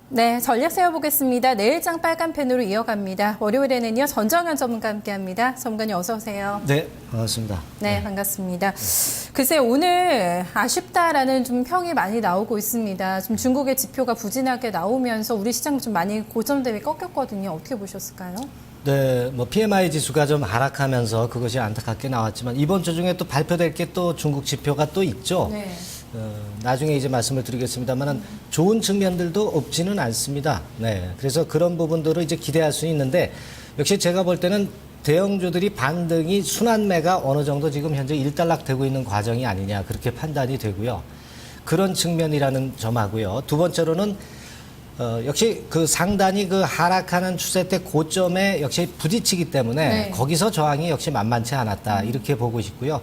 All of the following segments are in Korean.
네, 전략 세워보겠습니다. 내일장 빨간 펜으로 이어갑니다. 월요일에는요, 전정현 전문가 함께합니다. 전문가님 어서 오세요. 네, 반갑습니다. 네, 반갑습니다. 글쎄 오늘 아쉽다라는 좀 평이 많이 나오고 있습니다. 좀 중국의 지표가 부진하게 나오면서 우리 시장 좀 많이 고점 대비 꺾였거든요. 어떻게 보셨을까요? 네, 뭐 PMI 지수가 좀 하락하면서 그것이 안타깝게 나왔지만 이번 주 중에 또 발표될 게 또 중국 지표가 또 있죠. 네. 나중에 이제 말씀을 드리겠습니다만은 좋은 측면들도 없지는 않습니다. 네, 그래서 그런 부분들을 이제 기대할 수 있는데 역시 제가 볼 때는 대형주들이 반등이 순환매가 어느 정도 지금 현재 일단락되고 있는 과정이 아니냐 그렇게 판단이 되고요. 그런 측면이라는 점하고요. 두 번째로는 역시 그 상단이 그 하락하는 추세 때 고점에 역시 부딪히기 때문에 네. 거기서 저항이 역시 만만치 않았다 이렇게 보고 싶고요.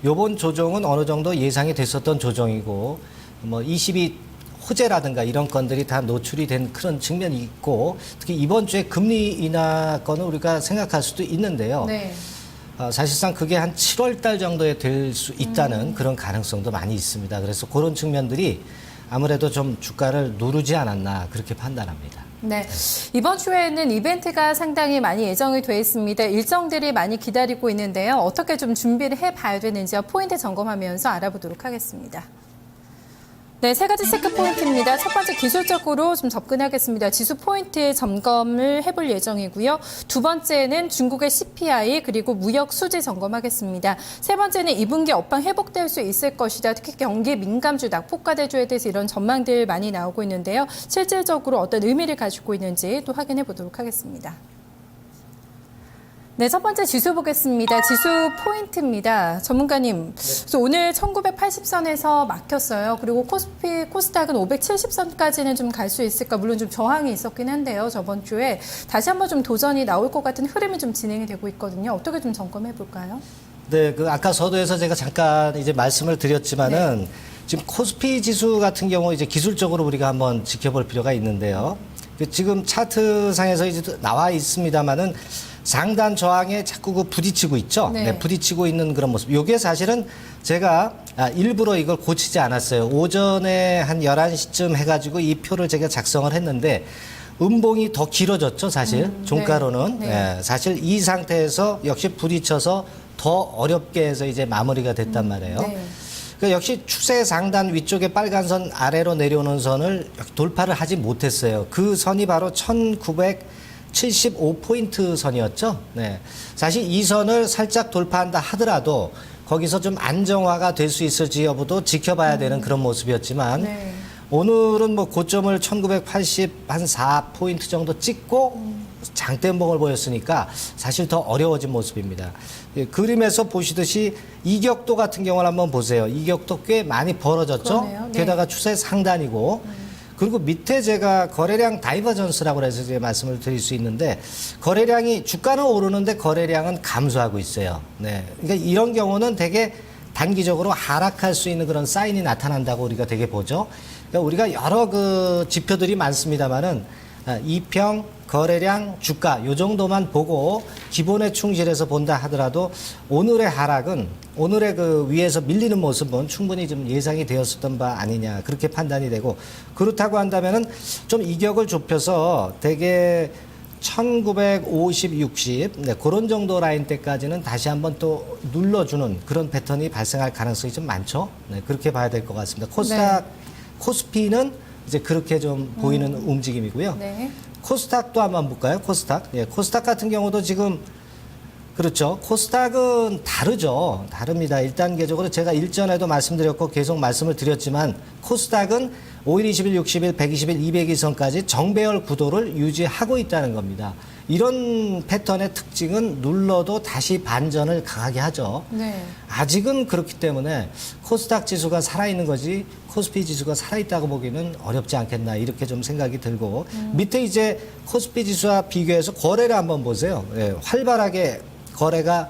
요번 조정은 어느 정도 예상이 됐었던 조정이고 뭐 22 호재라든가 이런 건들이 다 노출이 된 그런 측면이 있고 특히 이번 주에 금리 인하 건을 우리가 생각할 수도 있는데요. 네. 사실상 그게 한 7월 달 정도에 될 수 있다는 그런 가능성도 많이 있습니다. 그래서 그런 측면들이 아무래도 좀 주가를 누르지 않았나 그렇게 판단합니다. 네, 이번 주에는 이벤트가 상당히 많이 예정이 돼 있습니다. 일정들이 많이 기다리고 있는데요. 어떻게 좀 준비를 해봐야 되는지요. 포인트 점검하면서 알아보도록 하겠습니다. 네, 세 가지 체크 포인트입니다. 첫 번째 기술적으로 좀 접근하겠습니다. 지수 포인트 점검을 해볼 예정이고요. 두 번째는 중국의 CPI 그리고 무역 수지 점검하겠습니다. 세 번째는 2분기 업황 회복될 수 있을 것이다. 특히 경기 민감주, 낙폭과대주에 대해서 이런 전망들 많이 나오고 있는데요. 실질적으로 어떤 의미를 가지고 있는지 또 확인해 보도록 하겠습니다. 네, 첫 번째 지수 보겠습니다. 지수 포인트입니다. 전문가님, 그래서 오늘 1980선에서 막혔어요. 그리고 코스닥은 570선까지는 좀 갈 수 있을까? 물론 좀 저항이 있었긴 한데요. 저번 주에 다시 한번 좀 도전이 나올 것 같은 흐름이 좀 진행이 되고 있거든요. 어떻게 좀 점검해 볼까요? 네, 그 아까 서두에서 제가 잠깐 이제 말씀을 드렸지만은 지금 코스피 지수 같은 경우 이제 기술적으로 우리가 한번 지켜볼 필요가 있는데요. 지금 차트상에서 이제 나와 있습니다만은 상단 저항에 자꾸 그 부딪히고 있죠. 네. 네, 부딪히고 있는 그런 모습. 요게 사실은 제가 일부러 이걸 고치지 않았어요. 오전에 한 11시쯤 해가지고 이 표를 제가 작성을 했는데 음봉이 더 길어졌죠, 사실. 종가로는. 네. 네, 사실 이 상태에서 역시 부딪혀서 더 어렵게 해서 이제 마무리가 됐단 말이에요. 네. 그러니까 역시 추세 상단 위쪽에 빨간 선 아래로 내려오는 선을 돌파를 하지 못했어요. 그 선이 바로 1975포인트 선이었죠. 네. 사실 이 선을 살짝 돌파한다 하더라도 거기서 좀 안정화가 될 수 있을지 여부도 지켜봐야 되는 그런 모습이었지만 네. 오늘은 뭐 고점을 1984포인트 정도 찍고 장대음봉을 보였으니까 사실 더 어려워진 모습입니다. 예, 그림에서 보시듯이 이격도 같은 경우를 한번 보세요. 이격도 꽤 많이 벌어졌죠. 그러네요. 네. 게다가 추세 상단이고 그리고 밑에 제가 거래량 다이버전스라고 해서 이제 말씀을 드릴 수 있는데 거래량이 주가는 오르는데 거래량은 감소하고 있어요. 네. 그러니까 이런 경우는 되게 단기적으로 하락할 수 있는 그런 사인이 나타난다고 우리가 되게 보죠. 그러니까 우리가 여러 그 지표들이 많습니다만은 이평, 거래량, 주가 요 정도만 보고 기본에 충실해서 본다 하더라도 오늘의 하락은 오늘의 그 위에서 밀리는 모습은 충분히 좀 예상이 되었었던 바 아니냐 그렇게 판단이 되고 그렇다고 한다면은 좀 이격을 좁혀서 대개 1950, 60 네, 그런 정도 라인 때까지는 다시 한번 또 눌러주는 그런 패턴이 발생할 가능성이 좀 많죠. 네, 그렇게 봐야 될 것 같습니다. 코스닥, 코스피는 이제 그렇게 좀 보이는 움직임이고요. 네. 코스닥도 한번 볼까요? 코스닥. 예, 코스닥 같은 경우도 지금 그렇죠. 코스닥은 다르죠. 다릅니다. 1단계적으로 제가 일전에도 말씀드렸고 계속 말씀을 드렸지만 코스닥은 5일, 20일, 60일, 120일, 200일선까지 정배열 구도를 유지하고 있다는 겁니다. 이런 패턴의 특징은 눌러도 다시 반전을 강하게 하죠. 네. 아직은 그렇기 때문에 코스닥 지수가 살아있는 거지 코스피 지수가 살아있다고 보기는 어렵지 않겠나 이렇게 좀 생각이 들고 밑에 이제 코스피 지수와 비교해서 거래를 한번 보세요. 예, 활발하게 거래가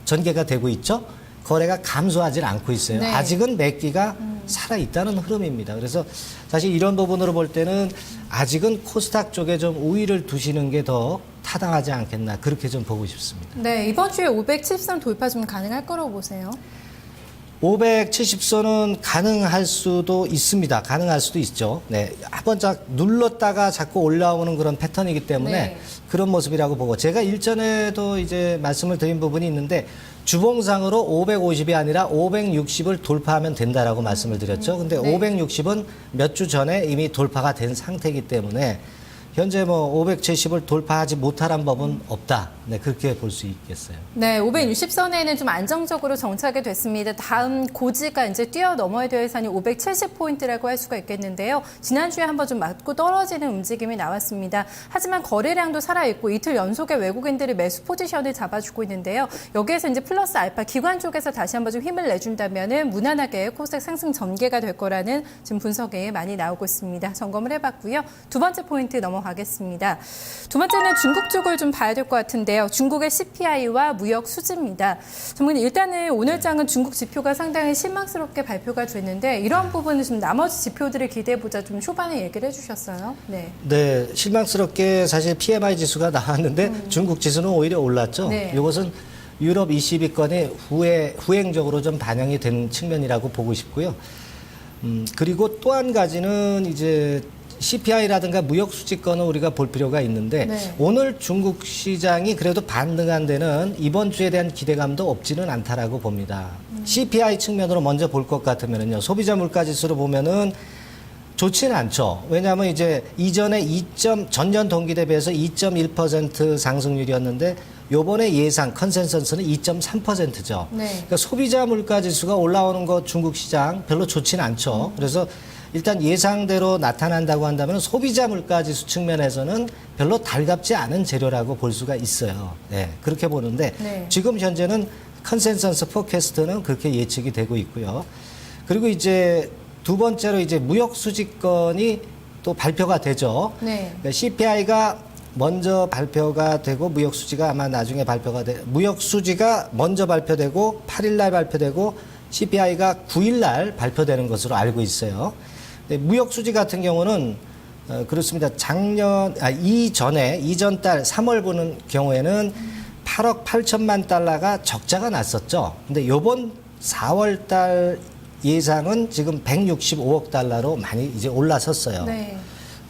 전개가 되고 있죠. 거래가 감소하지 않고 있어요. 네. 아직은 매기가 살아있다는 흐름입니다. 그래서 사실 이런 부분으로 볼 때는 아직은 코스닥 쪽에 좀 우위를 두시는 게 더 타당하지 않겠나 그렇게 좀 보고 싶습니다. 네, 이번 주에 570선 돌파 좀 가능할 거라고 보세요? 570선은 가능할 수도 있습니다. 가능할 수도 있죠. 네. 한번 눌렀다가 자꾸 올라오는 그런 패턴이기 때문에 네. 그런 모습이라고 보고 제가 일전에도 이제 말씀을 드린 부분이 있는데 주봉상으로 550이 아니라 560을 돌파하면 된다라고 말씀을 드렸죠. 근데 네. 560은 몇 주 전에 이미 돌파가 된 상태이기 때문에 현재 뭐 570을 돌파하지 못하란 법은 없다. 네, 그렇게 볼 수 있겠어요. 네, 560선에는 좀 안정적으로 정착이 됐습니다. 다음 고지가 이제 뛰어넘어야 될 산이 570포인트라고 할 수가 있겠는데요. 지난주에 한번 좀 맞고 떨어지는 움직임이 나왔습니다. 하지만 거래량도 살아있고 이틀 연속에 외국인들이 매수 포지션을 잡아주고 있는데요. 여기에서 이제 플러스 알파 기관 쪽에서 다시 한번 좀 힘을 내준다면은 무난하게 코스닥 상승 전개가 될 거라는 지금 분석이 많이 나오고 있습니다. 점검을 해봤고요. 두 번째 포인트 넘어가겠습니다. 두 번째는 중국 쪽을 좀 봐야 될 것 같은데요. 중국의 CPI와 무역 수지입니다. 전문가님, 일단은 오늘 장은 중국 지표가 상당히 실망스럽게 발표가 됐는데 이런 부분은 좀 나머지 지표들을 기대해보자 좀 초반에 얘기를 해주셨어요. 네. 네, 실망스럽게 사실 PMI 지수가 나왔는데 중국 지수는 오히려 올랐죠. 네. 이것은 유럽 22건이 후행적으로 좀 반영이 된 측면이라고 보고 싶고요. 그리고 또 한 가지는 이제 CPI라든가 무역 수지권은 우리가 볼 필요가 있는데 네. 오늘 중국 시장이 그래도 반등한 데는 이번 주에 대한 기대감도 없지는 않다라고 봅니다. CPI 측면으로 먼저 볼 것 같으면요. 소비자 물가 지수로 보면은 좋지는 않죠. 왜냐하면 이제 이전에 전년 동기 대비해서 2.1% 상승률이었는데 요번에 예상 컨센서스는 2.3%죠. 네. 그러니까 소비자 물가 지수가 올라오는 거 중국 시장 별로 좋지는 않죠. 그래서 일단 예상대로 나타난다고 한다면 소비자 물가 지수 측면에서는 별로 달갑지 않은 재료라고 볼 수가 있어요. 네, 그렇게 보는데 네. 지금 현재는 컨센서스 포캐스트는 그렇게 예측이 되고 있고요. 그리고 이제 두 번째로 이제 무역 수지권이 또 발표가 되죠. 네. CPI가 먼저 발표가 되고 무역 수지가 아마 나중에 발표가 무역 수지가 먼저 발표되고 8일 날 발표되고 CPI가 9일 날 발표되는 것으로 알고 있어요. 무역 수지 같은 경우는 그렇습니다. 이전 달 3월 보는 경우에는 8억 8천만 달러가 적자가 났었죠. 근데 요번 4월 달 예상은 지금 165억 달러로 많이 이제 올라섰어요. 네.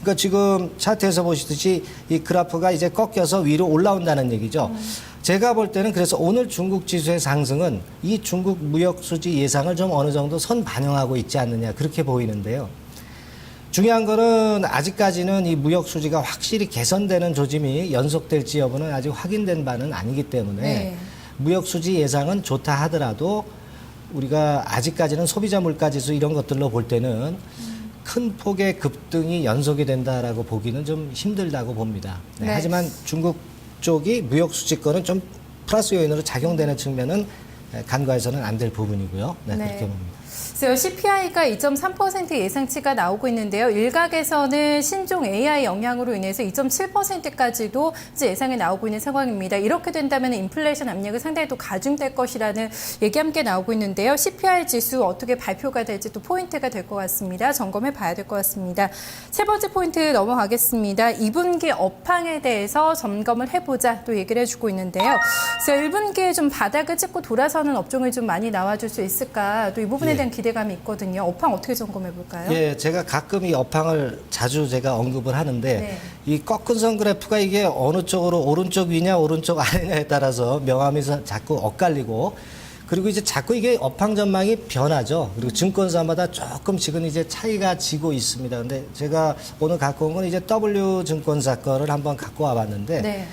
그러니까 지금 차트에서 보시듯이 이 그래프가 이제 꺾여서 위로 올라온다는 얘기죠. 제가 볼 때는 그래서 오늘 중국 지수의 상승은 이 중국 무역 수지 예상을 좀 어느 정도 선 반영하고 있지 않느냐 그렇게 보이는데요. 중요한 거는 아직까지는 이 무역 수지가 확실히 개선되는 조짐이 연속될지 여부는 아직 확인된 바는 아니기 때문에 네. 무역 수지 예상은 좋다 하더라도 우리가 아직까지는 소비자 물가 지수 이런 것들로 볼 때는 큰 폭의 급등이 연속이 된다라고 보기는 좀 힘들다고 봅니다. 네. 네. 하지만 중국 쪽이 무역 수지권은 좀 플러스 요인으로 작용되는 측면은 간과해서는 안 될 부분이고요. 네, 네. 그렇게 봅니다. CPI가 2.3% 예상치가 나오고 있는데요. 일각에서는 신종 AI 영향으로 인해서 2.7%까지도 이제 예상이 나오고 있는 상황입니다. 이렇게 된다면 인플레이션 압력이 상당히 또 가중될 것이라는 얘기 함께 나오고 있는데요. CPI 지수 어떻게 발표가 될지 또 포인트가 될 것 같습니다. 점검해 봐야 될 것 같습니다. 세 번째 포인트 넘어가겠습니다. 2분기 업황에 대해서 점검을 해보자 또 얘기를 해주고 있는데요. 그래서 1분기에 좀 바닥을 찍고 돌아서는 업종이 좀 많이 나와줄 수 있을까? 또 이 부분에 대한 기대감이 있거든요. 업황 어떻게 점검해 볼까요? 예, 제가 가끔 이 업황을 자주 제가 언급을 하는데 네. 이 꺾은 선 그래프가 이게 어느 쪽으로 오른쪽 위냐 오른쪽 아래냐에 따라서 명암이 자꾸 엇갈리고 그리고 이제 자꾸 이게 업황 전망이 변하죠. 그리고 증권사마다 조금씩은 이제 차이가 지고 있습니다. 근데 제가 오늘 갖고 온 건 이제 W 증권사 거를 한번 갖고 와봤는데 네.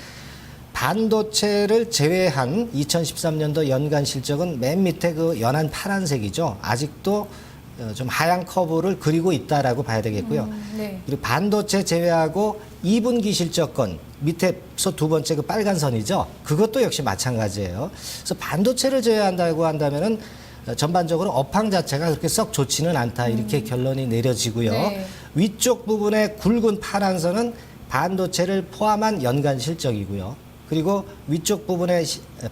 반도체를 제외한 2013년도 연간 실적은 맨 밑에 그 연한 파란색이죠. 아직도 좀 하향 커브를 그리고 있다라고 봐야 되겠고요. 네. 그리고 반도체 제외하고 2분기 실적권 밑에서 두 번째 그 빨간 선이죠. 그것도 역시 마찬가지예요. 그래서 반도체를 제외한다고 한다면은 전반적으로 업황 자체가 그렇게 썩 좋지는 않다 이렇게 결론이 내려지고요. 네. 위쪽 부분에 굵은 파란 선은 반도체를 포함한 연간 실적이고요. 그리고 위쪽 부분에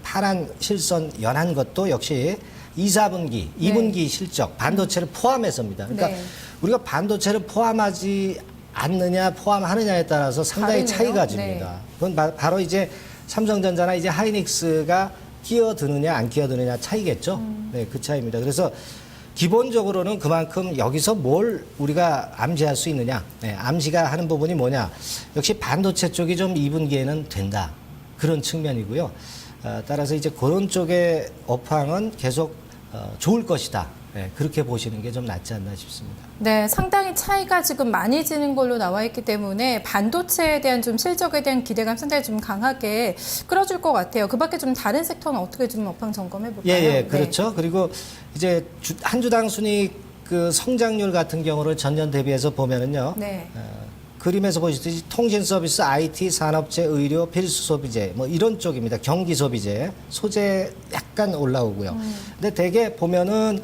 파란 실선 연한 것도 역시 2, 4분기, 2분기 실적, 반도체를 포함해서입니다. 그러니까 네. 우리가 반도체를 포함하지 않느냐, 포함하느냐에 따라서 상당히 다르네요. 차이가 집니다. 그건 바로 이제 삼성전자나 이제 하이닉스가 끼어드느냐 안 끼어드느냐 차이겠죠. 네, 그 차이입니다. 그래서 기본적으로는 그만큼 여기서 뭘 우리가 암시할 수 있느냐. 네, 암시가 하는 부분이 뭐냐. 역시 반도체 쪽이 좀 2분기에는 된다. 그런 측면이고요. 따라서 이제 그런 쪽의 업황은 계속 좋을 것이다. 네, 그렇게 보시는 게 좀 낫지 않나 싶습니다. 네, 상당히 차이가 지금 많이 지는 걸로 나와 있기 때문에 반도체에 대한 좀 실적에 대한 기대감 상당히 좀 강하게 끌어줄 것 같아요. 그 밖에 좀 다른 섹터는 어떻게 좀 업황 점검해 볼까요? 예, 그렇죠. 그리고 이제 한 주당 순이익 그 성장률 같은 경우를 전년 대비해서 보면은요. 네. 그림에서 보시듯이 통신 서비스, IT, 산업재, 의료, 필수 소비재 뭐 이런 쪽입니다. 경기 소비재, 소재 약간 올라오고요. 근데 대개 보면은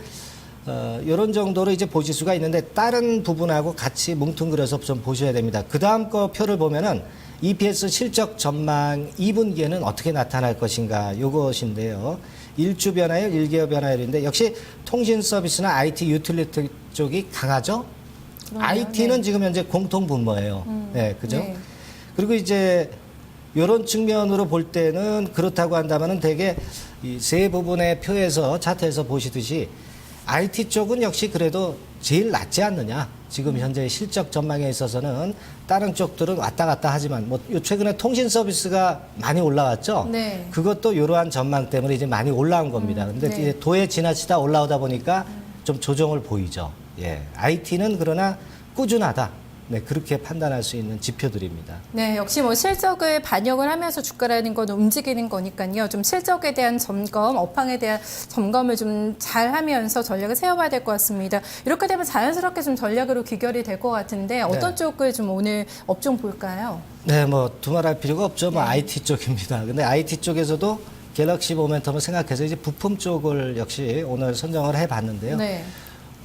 이런 정도로 이제 보실 수가 있는데 다른 부분하고 같이 뭉뚱그려서 좀 보셔야 됩니다. 그 다음 거 표를 보면은 EPS 실적 전망 2분기에는 어떻게 나타날 것인가 요것인데요. 1주 변화율, 1개월 변화율인데 역시 통신 서비스나 IT, 유틸리티 쪽이 강하죠. 그러네요. IT는 네. 지금 현재 공통 분모예요. 네, 그죠? 네. 그리고 이제 이런 측면으로 볼 때는 그렇다고 한다면은 대개 이 세 부분의 표에서 차트에서 보시듯이 IT 쪽은 역시 그래도 제일 낫지 않느냐. 지금 현재 실적 전망에 있어서는 다른 쪽들은 왔다 갔다 하지만 뭐 최근에 통신 서비스가 많이 올라왔죠. 네. 그것도 이러한 전망 때문에 이제 많이 올라온 겁니다. 근데 네. 이제 도에 지나치다 올라오다 보니까 좀 조정을 보이죠. 예. IT는 그러나 꾸준하다. 네, 그렇게 판단할 수 있는 지표들입니다. 네, 역시 뭐 실적을 반영을 하면서 주가라는 건 움직이는 거니까요. 좀 실적에 대한 점검, 업황에 대한 점검을 좀 잘 하면서 전략을 세워봐야 될 것 같습니다. 이렇게 되면 자연스럽게 좀 전략으로 귀결이 될 것 같은데 어떤 네. 쪽을 좀 오늘 업종 볼까요? 네, 뭐 두말할 필요가 없죠. 뭐 네. IT 쪽입니다. 근데 IT 쪽에서도 갤럭시 모멘텀을 생각해서 이제 부품 쪽을 역시 오늘 선정을 해봤는데요. 네.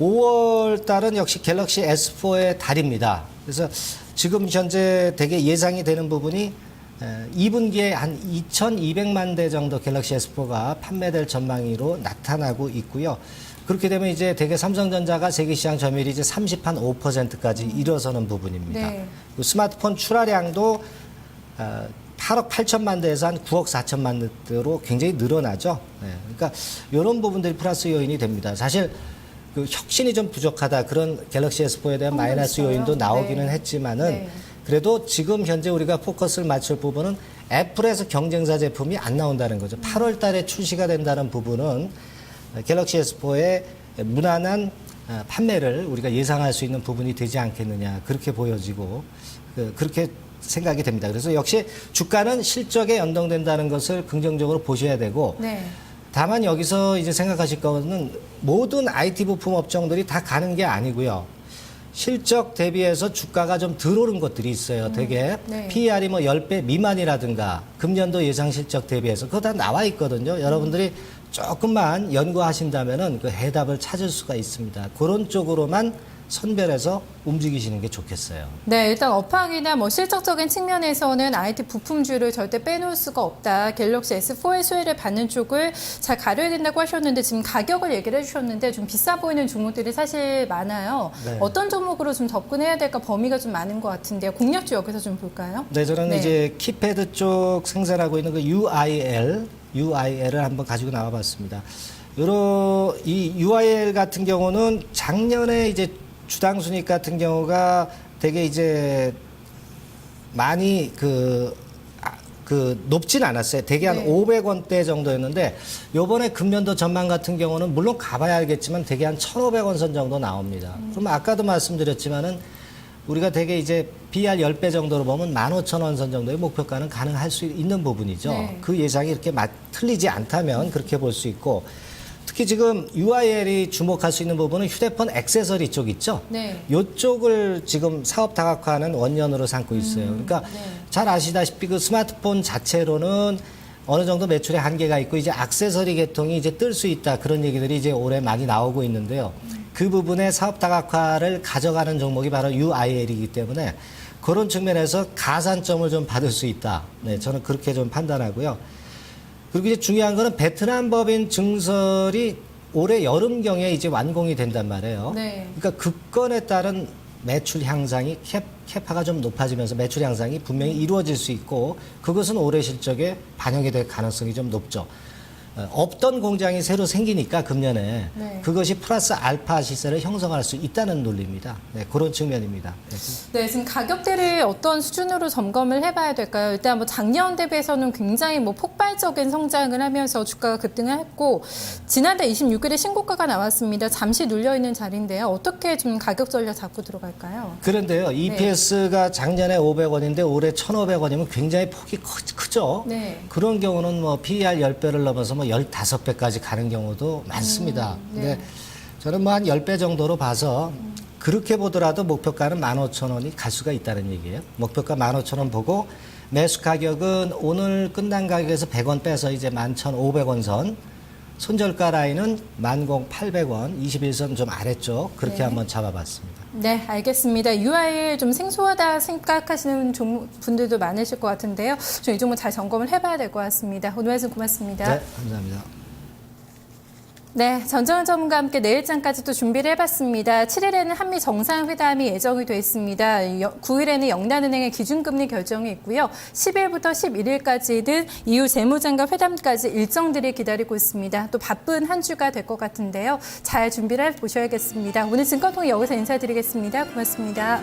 5월 달은 역시 갤럭시 S4의 달입니다. 그래서 지금 현재 되게 예상이 되는 부분이 2분기에 한 2,200만 대 정도 갤럭시 S4가 판매될 전망으로 나타나고 있고요. 그렇게 되면 이제 대개 삼성전자가 세계 시장 점유율이 이제 35%까지 일어서는 부분입니다. 네. 그 스마트폰 출하량도 8억 8천만 대에서 한 9억 4천만 대로 굉장히 늘어나죠. 네. 그러니까 이런 부분들이 플러스 요인이 됩니다. 사실 그 혁신이 좀 부족하다 그런 갤럭시 S4에 대한 마이너스 있어요. 요인도 나오기는 네. 했지만은 네. 그래도 지금 현재 우리가 포커스를 맞출 부분은 애플에서 경쟁사 제품이 안 나온다는 거죠. 8월 달에 출시가 된다는 부분은 갤럭시 S4의 무난한 판매를 우리가 예상할 수 있는 부분이 되지 않겠느냐 그렇게 보여지고 그렇게 생각이 됩니다. 그래서 역시 주가는 실적에 연동된다는 것을 긍정적으로 보셔야 되고 네. 다만 여기서 이제 생각하실 거는 모든 IT 부품 업종들이 다 가는 게 아니고요. 실적 대비해서 주가가 좀 덜 오른 것들이 있어요. 되게 네. PER이 뭐 10배 미만이라든가 금년도 예상 실적 대비해서 그거 다 나와 있거든요. 여러분들이 조금만 연구하신다면은 그 해답을 찾을 수가 있습니다. 그런 쪽으로만 선별해서 움직이시는 게 좋겠어요. 네, 일단 업황이나 뭐 실적적인 측면에서는 IT 부품주를 절대 빼놓을 수가 없다. 갤럭시 S4의 수혜를 받는 쪽을 잘 가려야 된다고 하셨는데 지금 가격을 얘기를 해주셨는데 좀 비싸 보이는 종목들이 사실 많아요. 네. 어떤 종목으로 좀 접근해야 될까 범위가 좀 많은 것 같은데요. 공략주 여기서 좀 볼까요? 네, 저는 네. 이제 키패드 쪽 생산하고 있는 그 UIL을 한번 가지고 나와봤습니다. 이 UIL 같은 경우는 작년에 이제 주당 순이익 같은 경우가 되게 이제 많이 높진 않았어요. 되게 한 네. 500원대 정도였는데 요번에 금년도 전망 같은 경우는 물론 가봐야 알겠지만 되게 한 1,500원 선 정도 나옵니다. 그럼 아까도 말씀드렸지만은 우리가 되게 이제 BR 10배 정도로 보면 15,000원 선 정도의 목표가는 가능할 수 있는 부분이죠. 네. 그 예상이 이렇게 틀리지 않다면 그렇게 볼 수 있고 특히 지금 UIL이 주목할 수 있는 부분은 휴대폰 액세서리 쪽 있죠. 네. 이쪽을 지금 사업 다각화하는 원년으로 삼고 있어요. 그러니까 네. 잘 아시다시피 그 스마트폰 자체로는 어느 정도 매출의 한계가 있고 이제 액세서리 계통이 이제 뜰 수 있다 그런 얘기들이 이제 올해 많이 나오고 있는데요. 그 부분에 사업 다각화를 가져가는 종목이 바로 UIL이기 때문에 그런 측면에서 가산점을 좀 받을 수 있다. 네, 저는 그렇게 좀 판단하고요. 그리고 이제 중요한 거는 베트남 법인 증설이 올해 여름경에 이제 완공이 된단 말이에요. 네. 그러니까 급건에 따른 매출 향상이 캐파가 좀 높아지면서 매출 향상이 분명히 이루어질 수 있고 그것은 올해 실적에 반영이 될 가능성이 좀 높죠. 없던 공장이 새로 생기니까 금년에 네. 그것이 플러스 알파 시세를 형성할 수 있다는 논리입니다. 네, 그런 측면입니다. 네. 네, 지금 가격대를 어떤 수준으로 점검을 해봐야 될까요? 일단 뭐 작년 대비해서는 굉장히 뭐 폭발적인 성장을 하면서 주가가 급등을 했고 지난달 26일에 신고가가 나왔습니다. 잠시 눌려 있는 자리인데요. 어떻게 좀 가격 전략 잡고 들어갈까요? 그런데요, EPS가 작년에 500원인데 올해 1,500원이면 굉장히 폭이 크죠. 네. 그런 경우는 뭐 PER 10배를 넘어서 뭐 15배까지 가는 경우도 많습니다. 네. 근데 저는 뭐 한 10배 정도로 봐서 그렇게 보더라도 목표가는 15,000원이 갈 수가 있다는 얘기예요. 목표가 15,000원 보고 매수 가격은 오늘 끝난 가격에서 100원 빼서 이제 11,500원 선, 손절가 라인은 10,800원, 21선 좀 아래쪽 그렇게 네. 한번 잡아봤습니다. 네, 알겠습니다. UIL 좀 생소하다 생각하시는 분들도 많으실 것 같은데요. 좀 이 종목 잘 점검을 해봐야 될 것 같습니다. 오늘 말씀 고맙습니다. 네, 감사합니다. 네, 전정은 전문가와 함께 내일장까지 또 준비를 해봤습니다. 7일에는 한미 정상회담이 예정이 돼 있습니다. 9일에는 영란은행의 기준금리 결정이 있고요. 10일부터 11일까지는 EU 재무장관 회담까지 일정들이 기다리고 있습니다. 또 바쁜 한 주가 될 것 같은데요. 잘 준비를 해보셔야겠습니다. 오늘 증권통역 여기서 인사드리겠습니다. 고맙습니다.